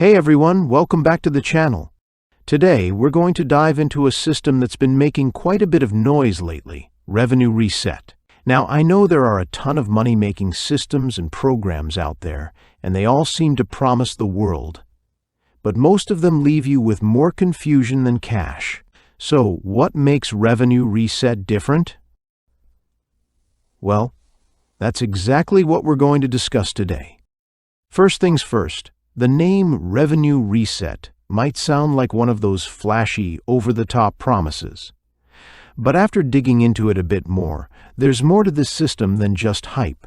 Hey everyone, welcome back to the channel. Today, we're going to dive into a system that's been making quite a bit of noise lately, Revenue Reset. Now, I know there are a ton of money-making systems and programs out there, and they all seem to promise the world. But most of them leave you with more confusion than cash. So, what makes Revenue Reset different? Well, that's exactly what we're going to discuss today. First things first. The name Revenue Reset might sound like one of those flashy, over-the-top promises. But after digging into it a bit more, there's more to this system than just hype.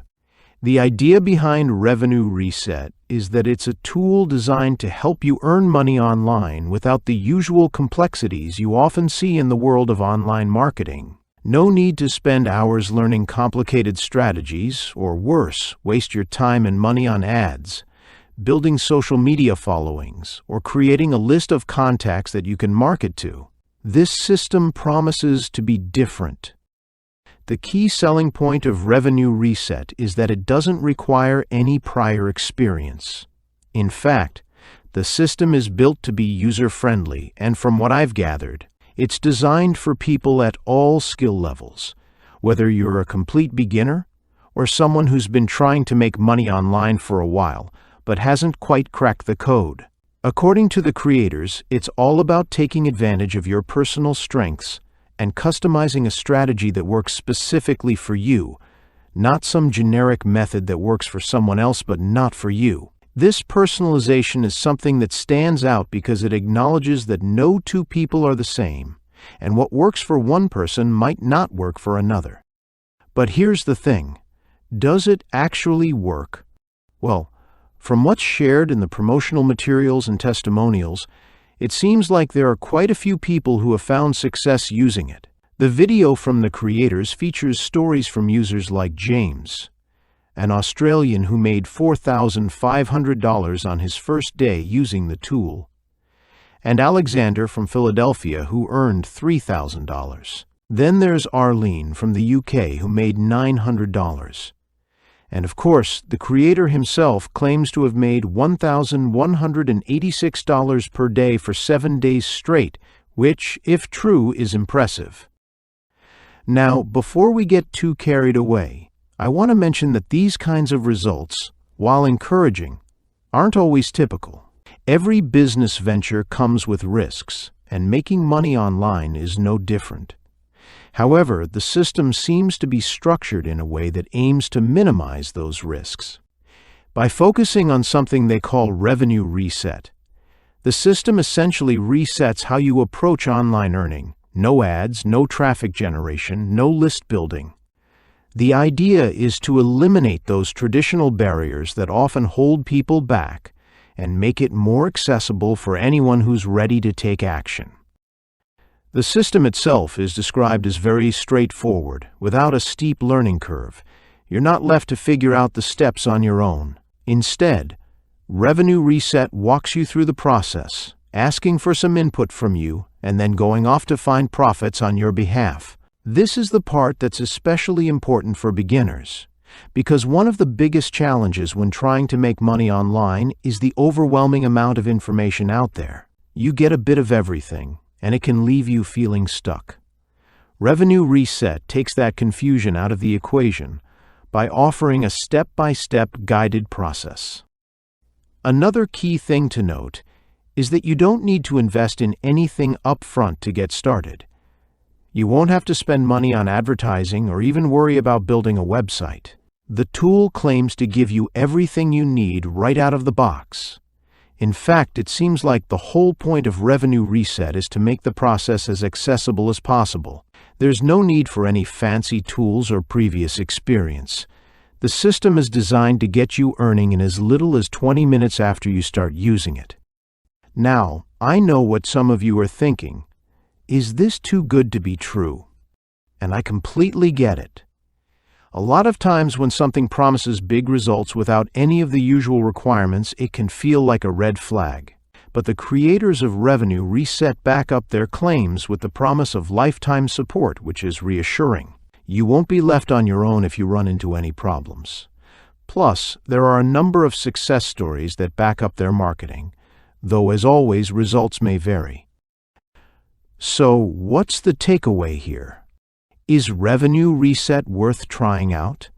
The idea behind Revenue Reset is that it's a tool designed to help you earn money online without the usual complexities you often see in the world of online marketing. No need to spend hours learning complicated strategies, or worse, waste your time and money on ads, building social media followings, or creating a list of contacts that you can market to. This system promises to be different. The key selling point of Revenue Reset is that it doesn't require any prior experience. In fact, the system is built to be user-friendly, and from what I've gathered, it's designed for people at all skill levels, whether you're a complete beginner or someone who's been trying to make money online for a while, but hasn't quite cracked the code. According to the creators, it's all about taking advantage of your personal strengths and customizing a strategy that works specifically for you, not some generic method that works for someone else but not for you. This personalization is something that stands out because it acknowledges that no two people are the same, and what works for one person might not work for another. But here's the thing. Does it actually work? Well, from what's shared in the promotional materials and testimonials, it seems like there are quite a few people who have found success using it. The video from the creators features stories from users like James, an Australian who made $4,500 on his first day using the tool, and Alexander from Philadelphia who earned $3,000. Then there's Arlene from the UK who made $900. And of course, the creator himself claims to have made $1,186 per day for 7 days straight, which, if true, is impressive. Now, before we get too carried away, I want to mention that these kinds of results, while encouraging, aren't always typical. Every business venture comes with risks, and making money online is no different. However, the system seems to be structured in a way that aims to minimize those risks. By focusing on something they call Revenue Reset, the system essentially resets how you approach online earning. No ads, no traffic generation, no list building. The idea is to eliminate those traditional barriers that often hold people back and make it more accessible for anyone who's ready to take action. The system itself is described as very straightforward, without a steep learning curve. You're not left to figure out the steps on your own. Instead, Revenue Reset walks you through the process, asking for some input from you, and then going off to find profits on your behalf. This is the part that's especially important for beginners, because one of the biggest challenges when trying to make money online is the overwhelming amount of information out there. You get a bit of everything, and it can leave you feeling stuck. Revenue Reset takes that confusion out of the equation by offering a step-by-step guided process. Another key thing to note is that you don't need to invest in anything upfront to get started. You won't have to spend money on advertising or even worry about building a website. The tool claims to give you everything you need right out of the box. In fact, it seems like the whole point of Revenue Reset is to make the process as accessible as possible. There's no need for any fancy tools or previous experience. The system is designed to get you earning in as little as 20 minutes after you start using it. Now, I know what some of you are thinking. Is this too good to be true? And I completely get it. A lot of times when something promises big results without any of the usual requirements, it can feel like a red flag. But the creators of Revenue Reset back up their claims with the promise of lifetime support, which is reassuring. You won't be left on your own if you run into any problems. Plus, there are a number of success stories that back up their marketing. though as always, results may vary. So, what's the takeaway here? Is Revenue Reset worth trying out?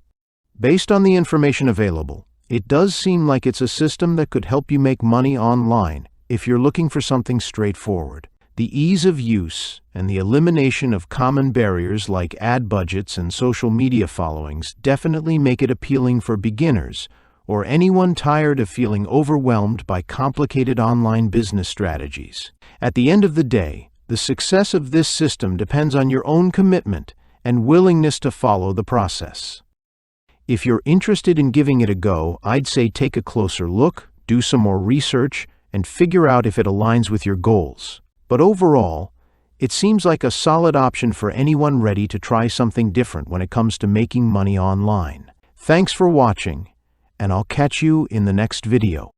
Based on the information available, it does seem like it's a system that could help you make money online if you're looking for something straightforward. The ease of use and the elimination of common barriers like ad budgets and social media followings definitely make it appealing for beginners or anyone tired of feeling overwhelmed by complicated online business strategies. At the end of the day, the success of this system depends on your own commitment and willingness to follow the process. If you're interested in giving it a go, I'd say take a closer look, do some more research, and figure out if it aligns with your goals. But overall, it seems like a solid option for anyone ready to try something different when it comes to making money online. Thanks for watching, and I'll catch you in the next video.